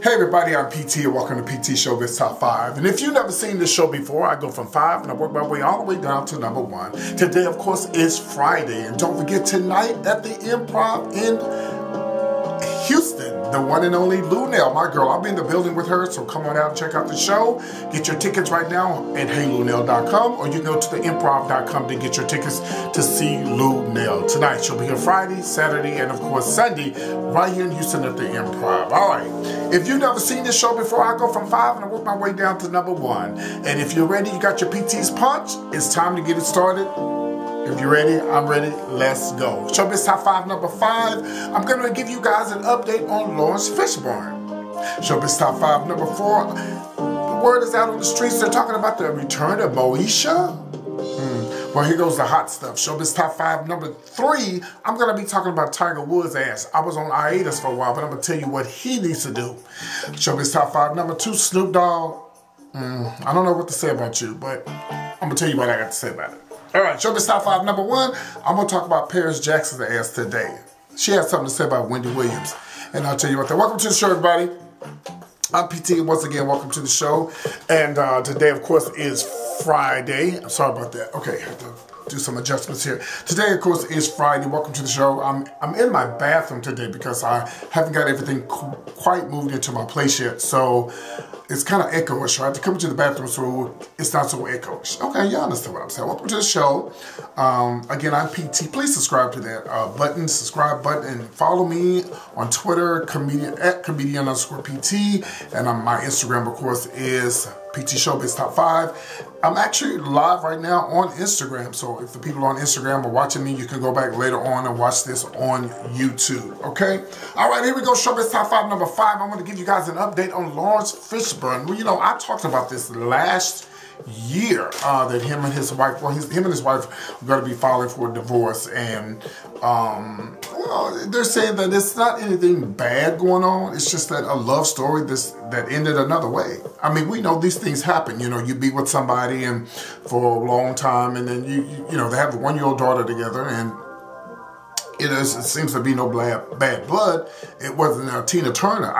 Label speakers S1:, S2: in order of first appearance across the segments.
S1: Hey everybody, I'm PT and welcome to PT Showbiz Top 5. And if you've never seen this show before, I go from 5 and I work my way all the way down to number 1. Today, of course, is Friday. And don't forget, tonight at the Improv in Houston, the one and only Lunel, my girl. I'll be in the building with her, so come on out and check out the show. Get your tickets right now at heylunel.com, or you can go to the improv.com to get your tickets to see Lunel. Tonight, she'll be here Friday, Saturday, and of course Sunday, right here in Houston at the Improv. All right. If you've never seen this show before, I go from 5 and I work my way down to number 1. And if you're ready, you got your PT's punch, it's time to get it started. If you're ready, I'm ready. Let's go. Showbiz Top 5, number 5. I'm going to give you guys an update on Lawrence Fishburne. Showbiz Top 5, number 4. The word is out on the streets. They're talking about the return of Moesha. Well, here goes the hot stuff. Showbiz Top 5, number 3. I'm going to be talking about Tiger Woods' ass. I was on hiatus for a while, but I'm going to tell you what he needs to do. Showbiz Top 5, number 2. Snoop Dogg. I don't know what to say about you, but I'm going to tell you what I got to say about it. All right, Showbiz Top 5, number 1. I'm going to talk about Paris Jackson's ass today. She has something to say about Wendy Williams, and I'll tell you about that. Welcome to the show, everybody. I'm PT, once again, welcome to the show. And today, of course, is Friday. I'm sorry about that. Okay, I have to do some adjustments here. Today, of course, is Friday. Welcome to the show. I'm in my bathroom today because I haven't got everything quite moved into my place yet. So it's kind of echoish. I have to come into the bathroom so it's not so echoish. Okay, you understand what I'm saying. Welcome to the show. Again, I'm PT. Please subscribe to that button, subscribe button, and follow me on Twitter, @comedian_PT. And my Instagram, of course, is PT Showbiz Top 5. I'm actually live right now on Instagram, so if the people on Instagram are watching me, you can go back later on and watch this on YouTube, okay? All right, here we go, Showbiz Top 5, number 5. I'm going to give you guys an update on Lawrence Fishburne. Well, you know, I talked about this last year that him and his wife, well, him and his wife are going to be filing for a divorce, and well, they're saying that it's not anything bad going on. It's just that a love story that ended another way. I mean, we know these things happen. You know, you be with somebody and for a long time, and then you know, they have a 1-year-old daughter together, and it seems to be no bad blood. It wasn't Tina Turner.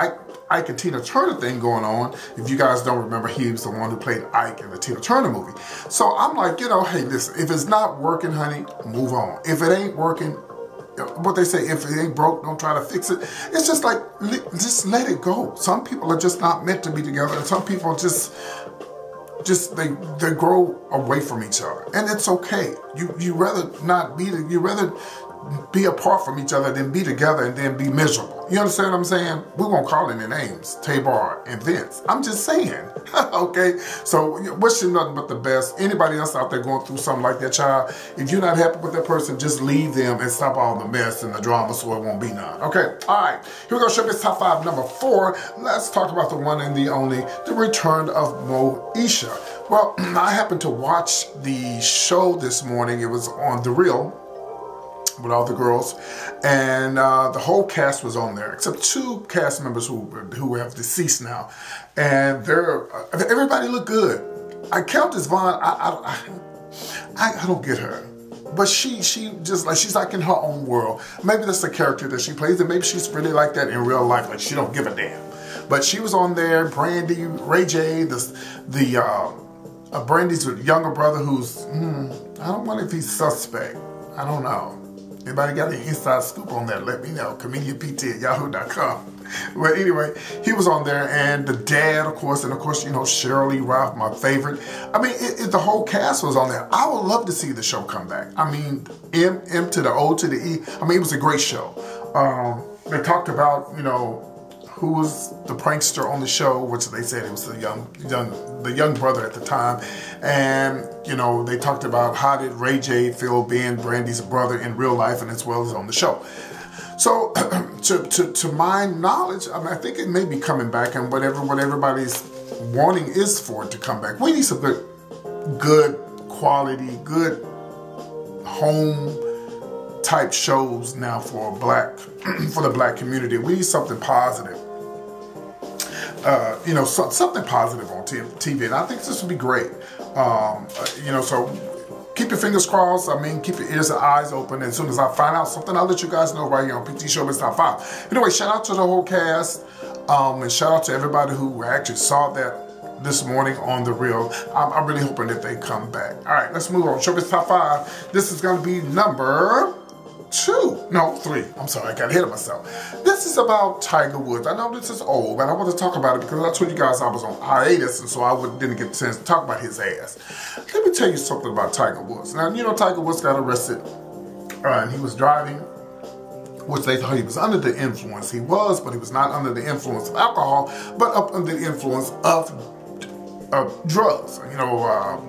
S1: Ike and Tina Turner thing going on. If you guys don't remember, he was the one who played Ike in the Tina Turner movie. So I'm like, you know, hey, listen, if it's not working, honey, move on. If it ain't working, what they say, if it ain't broke, don't try to fix it. It's just like, just let it go. Some people are just not meant to be together, and some people just they grow away from each other, and it's okay. You rather not be, you rather be apart from each other than be together and then be miserable. You understand what I'm saying? We won't call any names, Tabar and Vince. I'm just saying, okay? So wish you nothing but the best. Anybody else out there going through something like that, child, if you're not happy with that person, just leave them and stop all the mess and the drama so it won't be none. Okay, all right. Here we go, Showbiz Top 5, number 4. Let's talk about the one and the only, the return of Moesha. Well, I happened to watch the show this morning. It was on The Real with all the girls, and the whole cast was on there except 2 cast members who have deceased now, and everybody looked good. I Countess Vaughn, I don't get her, but she just like, she's like in her own world. Maybe that's the character that she plays, and maybe she's really like that in real life, like she don't give a damn. But she was on there. Brandy, Ray J, Brandy's younger brother, who's I don't know if he's suspect. I don't know. Anybody got any inside scoop on that? Let me know. comedianpt@yahoo.com. Well, anyway, he was on there, and the dad, of course, and of course, you know, Shirley Ralph, my favorite. I mean, the whole cast was on there. I would love to see the show come back. I mean, M to the O to the E. I mean, it was a great show. They talked about, you know, who was the prankster on the show, which they said it was the young brother at the time. And, you know, they talked about how did Ray J feel being Brandy's brother in real life and as well as on the show. So, to my knowledge, I mean, I think it may be coming back, and what everybody's wanting is for it to come back. We need some good quality, good home type shows now for the black community. We need something positive. You know, something positive on TV, and I think this would be great. You know, so keep your fingers crossed. I mean, keep your ears and eyes open. As soon as I find out something, I'll let you guys know right here on PT Showbiz Top 5. Anyway, shout out to the whole cast. And shout out to everybody who actually saw that this morning on the reel. I'm really hoping that they come back. All right, let's move on. Showbiz Top 5. This is going to be number 3. I'm sorry, I got ahead of myself. This is about Tiger Woods. I know this is old, but I want to talk about it because I told you guys I was on hiatus, and so I didn't get the chance to talk about his ass. Let me tell you something about Tiger Woods. Now, you know Tiger Woods got arrested, and he was driving, which they thought he was under the influence. He was, but he was not under the influence of alcohol, but up under the influence of drugs. You know,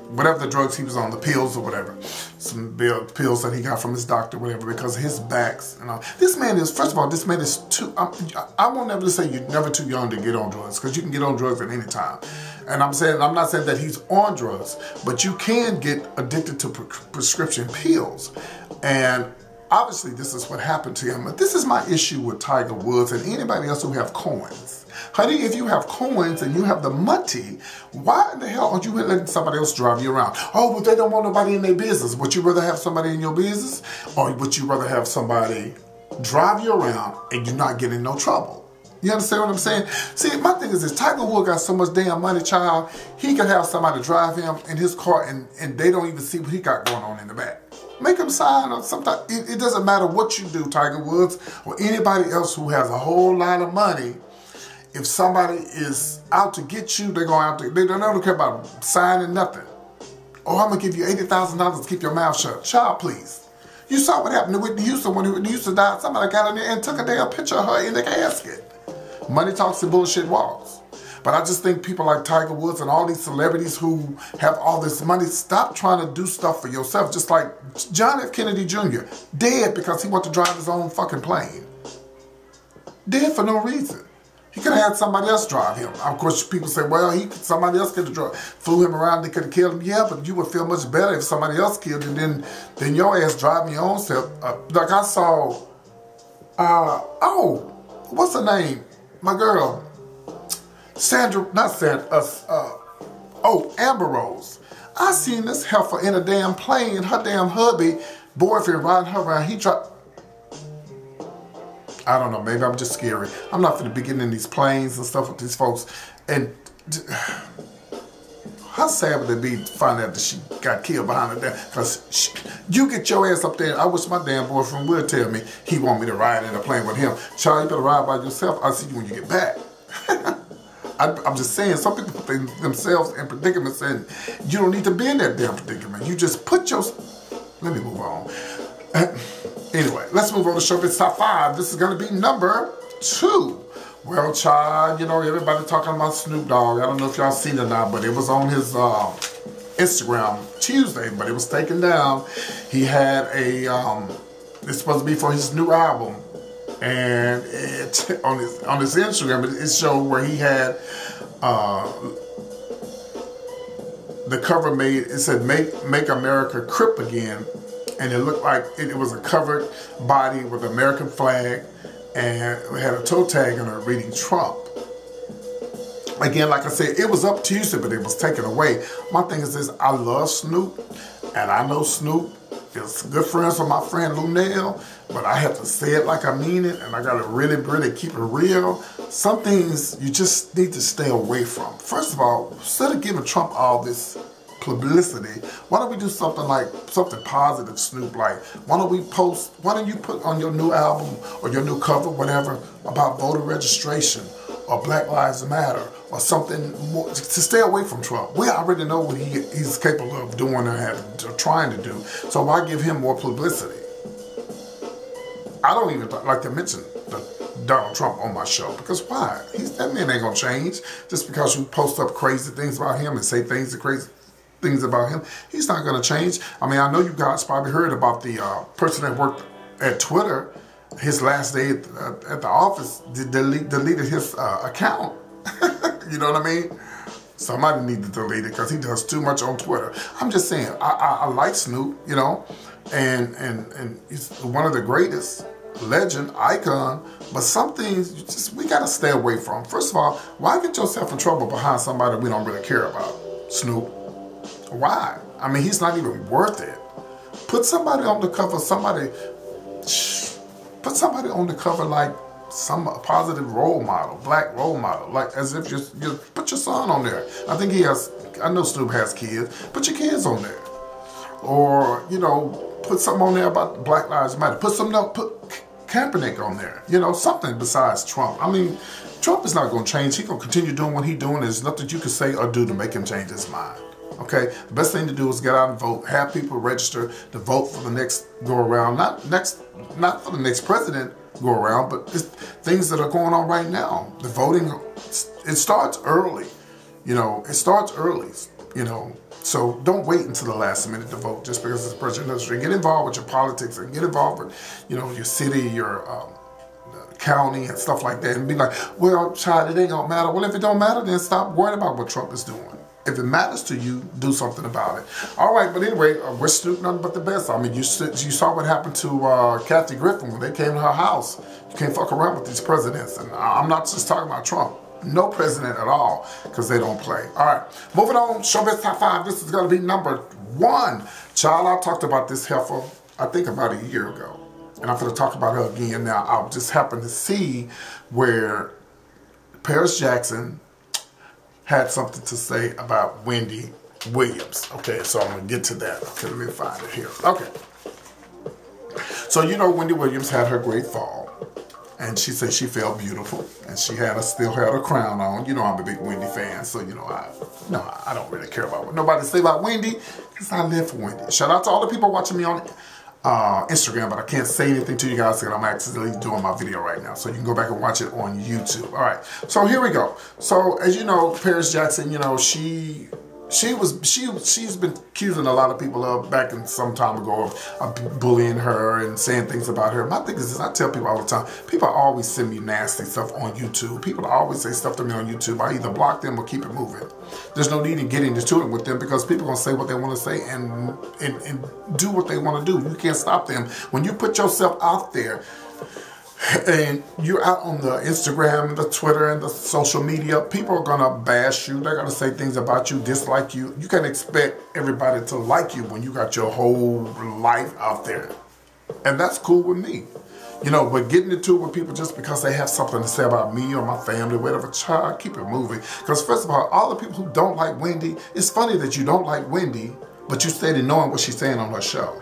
S1: whatever the drugs he was on, the pills or whatever. Some pills that he got from his doctor, whatever, because of his backs and all. This man is, first of all, this man is too, I won't never say you're never too young to get on drugs, because you can get on drugs at any time. And I'm not saying that he's on drugs, but you can get addicted to prescription pills. And obviously this is what happened to him. But this is my issue with Tiger Woods and anybody else who have coins. Honey, if you have coins and you have the money, why in the hell aren't you letting somebody else drive you around? Oh, but they don't want nobody in their business. Would you rather have somebody in your business, or would you rather have somebody drive you around and you not get in no trouble? You understand what I'm saying? See, my thing is this: Tiger Woods got so much damn money, child, he could have somebody drive him in his car and they don't even see what he got going on in the back. Make him sign or something. It doesn't matter what you do, Tiger Woods, or anybody else who has a whole lot of money. If somebody is out to get you, they're going out to, they don't care about signing nothing. Oh, I'm going to give you $80,000 to keep your mouth shut. Child, please. You saw what happened to Whitney Houston when Whitney Houston died. Somebody got in there and took a damn picture of her in the casket. Money talks and bullshit walks. But I just think people like Tiger Woods and all these celebrities who have all this money, stop trying to do stuff for yourself. Just like John F. Kennedy Jr., dead because he wanted to drive his own fucking plane. Dead for no reason. He could have had somebody else drive him. Of course, people say, well, somebody else could have flew him around, they could have killed him. Yeah, but you would feel much better if somebody else killed him than your ass driving your own self. Like I saw, what's her name? My girl, Amber Rose. I seen this heifer in a damn plane, her damn hubby, boyfriend riding her around. He tried. I don't know, maybe I'm just scary. I'm not going to be getting in these planes and stuff with these folks. And how sad would it be to find out that she got killed behind her damn, because you get your ass up there. I wish my damn boyfriend would tell me he want me to ride in a plane with him. Child, you better ride by yourself. I'll see you when you get back. I'm just saying, some people put themselves in predicaments and you don't need to be in that damn predicament. You just put your... Let me move on. Anyway, let's move on to Showbiz Top 5. This is going to be number 2. Well, child, you know, everybody talking about Snoop Dogg. I don't know if y'all seen it or not, but it was on his Instagram Tuesday, but it was taken down. He had a, it's supposed to be for his new album. And on his Instagram, it showed where he had the cover made. It said "Make America Crip Again," and it looked like it was a covered body with the American flag, and it had a toe tag on it reading Trump. Again, like I said, it was up Tuesday, but it was taken away. My thing is this: I love Snoop, and I know Snoop is good friends with my friend Lunel, but I have to say it like I mean it, and I gotta really, really keep it real. Some things you just need to stay away from. First of all, instead of giving Trump all this publicity, why don't we do something positive, Snoop? Like, why don't you put on your new album or your new cover, whatever, about voter registration or Black Lives Matter or something more, to stay away from Trump. We already know what he's capable of doing or trying to do, so why give him more publicity? I don't even like to mention Donald Trump on my show, because why? That man ain't gonna change just because you post up crazy things about him and say crazy things about him. He's not gonna change. I mean, I know you guys probably heard about the person that worked at Twitter. His last day at the office deleted his account. You know what I mean? Somebody need to delete it because he does too much on Twitter. I'm just saying, I like Snoop, you know, and he's one of the greatest, legend, icon, but some things we gotta stay away from. First of all, why get yourself in trouble behind somebody we don't really care about? Snoop. Why? I mean, he's not even worth it. Put somebody on the cover, put somebody on the cover like some positive role model, black role model, like as if you put your son on there. I think he has, I know Snoop has kids, put your kids on there. Or, you know, put something on there about Black Lives Matter. Put something else, put Kaepernick on there. You know, something besides Trump. I mean, Trump is not going to change. He's going to continue doing what he's doing. There's nothing you can say or do to make him change his mind. Okay? The best thing to do is get out and vote. Have people register to vote for the next go around. Not for the next president go around, but it's things that are going on right now. The voting, it starts early. You know, it starts early. You know, so don't wait until the last minute to vote just because it's presidential. Get involved with your politics and get involved with, you know, your city, your county and stuff like that, and be like, well, child, it ain't gonna matter. Well, if it don't matter, then stop worrying about what Trump is doing. If it matters to you, do something about it. All right, but anyway, we're Snoop nothing but the best. I mean, you saw what happened to Kathy Griffin when they came to her house. You can't fuck around with these presidents, and I'm not just talking about Trump. No president at all, because they don't play. All right, moving on. Showbiz Top 5. This is going to be number 1. Child, I talked about this heifer, I think about a year ago. And I'm going to talk about her again now. I just happened to see where Paris Jackson had something to say about Wendy Williams. Okay, so I'm going to get to that. Okay, let me find it here. Okay. So, you know, Wendy Williams had her great fall. And she said she felt beautiful, and she still had her crown on. You know, I'm a big Wendy fan, so you know I don't really care about what nobody say about Wendy, because I live for Wendy. Shout out to all the people watching me on Instagram, but I can't say anything to you guys because I'm accidentally doing my video right now. So you can go back and watch it on YouTube. All right, so here we go. So as you know, Paris Jackson, you know, she's been accusing a lot of people of back in some time ago of bullying her and saying things about her. My thing is this, I tell people all the time, people always send me nasty stuff on YouTube. People always say stuff to me on YouTube. I either block them or keep it moving. There's no need in getting into it with them because people are going to say what they want to say and do what they want to do. You can't stop them. When you put yourself out there, and you're out on the Instagram, the Twitter, and the social media, people are going to bash you. They're going to say things about you, dislike you. You can't expect everybody to like you when you got your whole life out there. And that's cool with me. You know, but getting into it with people just because they have something to say about me or my family, whatever, child, keep it moving. Because first of all the people who don't like Wendy, it's funny that you don't like Wendy, but you steady knowing what she's saying on her show.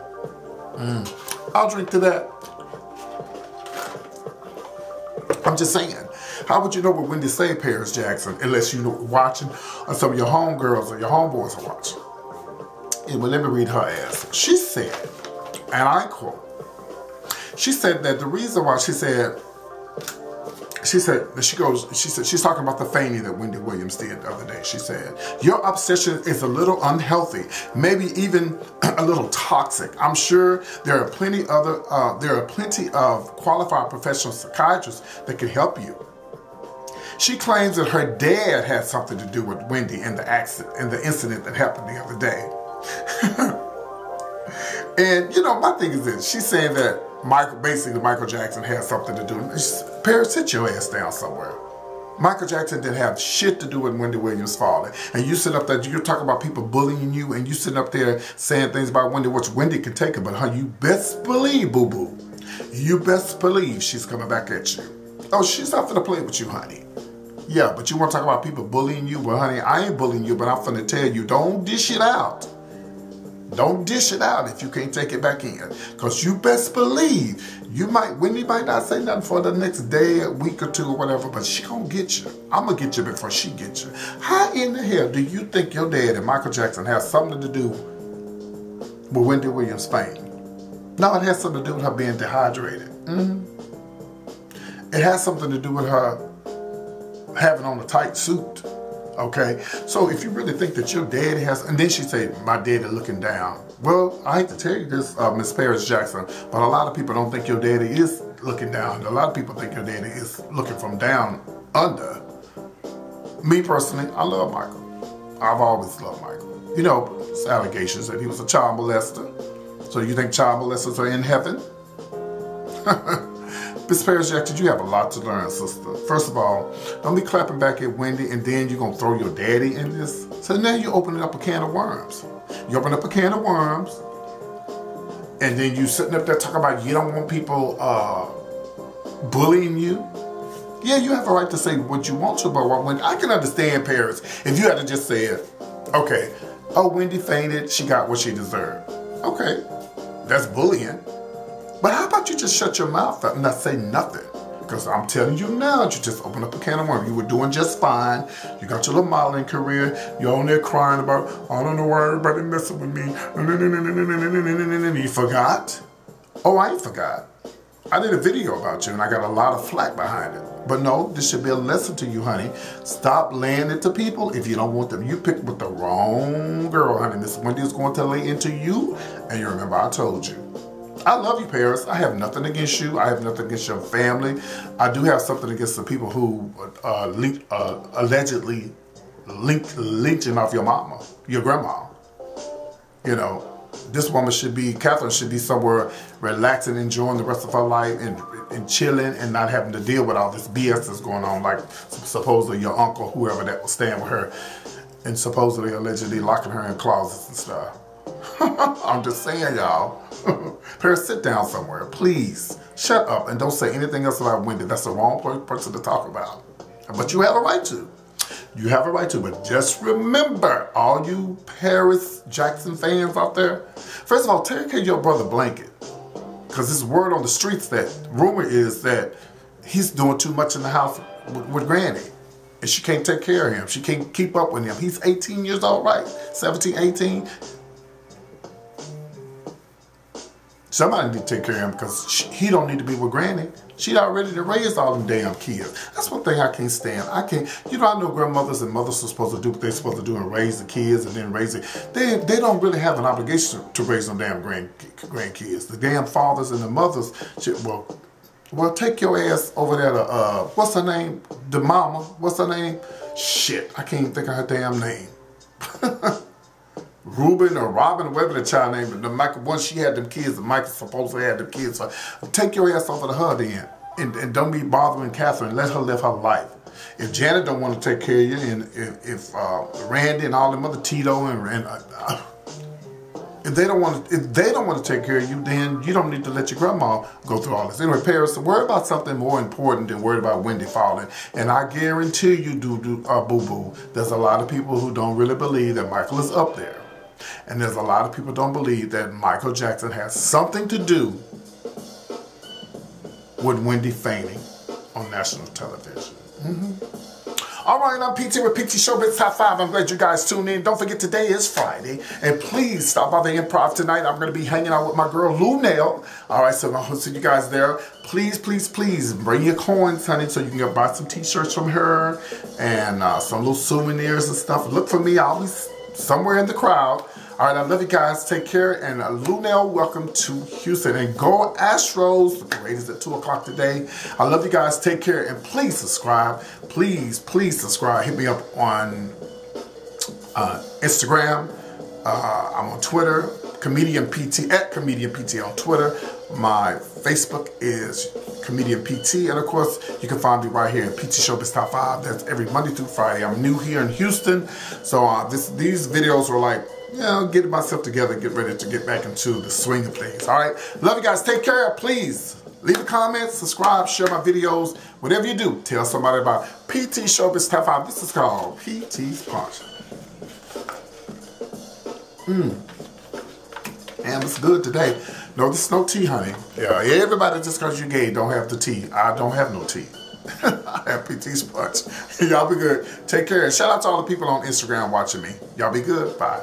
S1: I'll drink to that. I'm just saying, how would you know what Wendy say, Paris Jackson, unless you're watching or some of your homegirls or your homeboys are watching? And well, let me read her ass. She said, and I quote, she said that the reason why she's talking about the feigning that Wendy Williams did the other day. She said, your obsession is a little unhealthy, maybe even a little toxic. I'm sure there are plenty of qualified professional psychiatrists that can help you. She claims that her dad had something to do with Wendy in the incident that happened the other day. And you know, my thing is this, she's saying that Michael Jackson had something to do. Paris, sit your ass down somewhere. Michael Jackson didn't have shit to do with Wendy Williams falling. And you sit up there, you're talking about people bullying you, and you sitting up there saying things about Wendy, which Wendy can take it, but you best believe, boo-boo, you best believe she's coming back at you. Oh, she's not finna play with you, honey. Yeah, but you want to talk about people bullying you? Well, honey, I ain't bullying you, but I'm finna tell you, don't dish it out. Don't dish it out if you can't take it back in. Because you best believe, Wendy might not say nothing for the next day, a week or two or whatever, but she gonna get you. I'm gonna get you before she gets you. How in the hell do you think your dad and Michael Jackson has something to do with Wendy Williams' fame? No, it has something to do with her being dehydrated. It has something to do with her having on a tight suit. Okay, so if you really think that your daddy has, and then she said, my daddy looking down. Well, I hate to tell you this, Miss Paris Jackson, but a lot of people don't think your daddy is looking down. A lot of people think your daddy is looking from down under. Me personally, I love Michael. I've always loved Michael. You know, it's allegations that he was a child molester. So you think child molesters are in heaven? Miss Paris Jackson, you have a lot to learn, sister. First of all, don't be clapping back at Wendy and then you're going to throw your daddy in this. So now you're opening up a can of worms. You open up a can of worms and then you sitting up there talking about you don't want people bullying you. Yeah, you have a right to say what you want to, but when I can understand Paris, if you had to just say it, okay, oh, Wendy fainted, she got what she deserved. Okay, that's bullying. But how about you just shut your mouth up and not say nothing? Because I'm telling you now, you just open up a can of worms. You were doing just fine. You got your little modeling career. You're on there crying about, I don't know why everybody messing with me. You forgot? Oh, I ain't forgot. I did a video about you and I got a lot of flack behind it. But no, this should be a lesson to you, honey. Stop laying it to people if you don't want them. You picked with the wrong girl, honey. Miss Wendy is going to lay into you. And you remember I told you. I love you, Paris. I have nothing against you. I have nothing against your family. I do have something against the people who allegedly lynching off your mama, your grandma. You know, this woman should be, Catherine should be somewhere relaxing, enjoying the rest of her life and chilling and not having to deal with all this BS that's going on, like supposedly your uncle, whoever that was staying with her, and supposedly allegedly locking her in closets and stuff. I'm just saying, y'all. Paris, sit down somewhere, please. Shut up and don't say anything else about Wendy. That's the wrong person to talk about. But you have a right to. You have a right to. But just remember, all you Paris Jackson fans out there, first of all, take care of your brother Blanket. Because there's word on the streets that, rumor is that he's doing too much in the house with Granny. And she can't take care of him. She can't keep up with him. He's 18 years old, right? 17, 18. Somebody need to take care of him because he don't need to be with Granny. She already raised all them damn kids. That's one thing I can't stand. I can't, you know, I know grandmothers and mothers are supposed to do what they're supposed to do and raise the kids and then raise it. They don't really have an obligation to raise them damn grandkids. The damn fathers and the mothers should, well, take your ass over there to, what's her name? The mama, what's her name? Shit, I can't even think of her damn name. Ruben or Robin, or whatever the child name, but Michael, once she had them kids, the Michael supposedly had them kids. So take your ass over to her then. And don't be bothering Catherine. Let her live her life. If Janet don't want to take care of you, and if Randy and all them other Tito and if they don't want to take care of you, then you don't need to let your grandma go through all this. Anyway, Paris, worry about something more important than worried about Wendy falling. And I guarantee you, boo-boo, there's a lot of people who don't really believe that Michael is up there. And there's a lot of people who don't believe that Michael Jackson has something to do with Wendy fainting on national television. All right, I'm PT with PT Showbiz Top 5. I'm glad you guys tuned in. Don't forget, today is Friday. And please stop by the Improv tonight. I'm going to be hanging out with my girl, Lou Nail. All right, so I'll see you guys there. Please, please, please bring your coins, honey, so you can buy some t-shirts from her and some little souvenirs and stuff. Look for me. I'll be somewhere in the crowd. All right, I love you guys. Take care. And Lunel, welcome to Houston. And go Astros. The parade is at 2 o'clock today. I love you guys. Take care. And please subscribe. Please, please subscribe. Hit me up on Instagram. I'm on Twitter. Comedian PT, at Comedian PT on Twitter. My Facebook is Comedian PT. And of course, you can find me right here at PT Showbiz Top 5. That's every Monday through Friday. I'm new here in Houston. So these videos were like, you know, getting myself together, get ready to get back into the swing of things. All right. Love you guys. Take care. Please leave a comment, subscribe, share my videos. Whatever you do, tell somebody about PT Showbiz Top 5. This is called PT's Punch. And it's good today. No, this is no tea, honey. Yeah, everybody just because you're gay don't have the tea. I don't have no tea. I have PT's Punch. Y'all be good. Take care. And shout out to all the people on Instagram watching me. Y'all be good. Bye.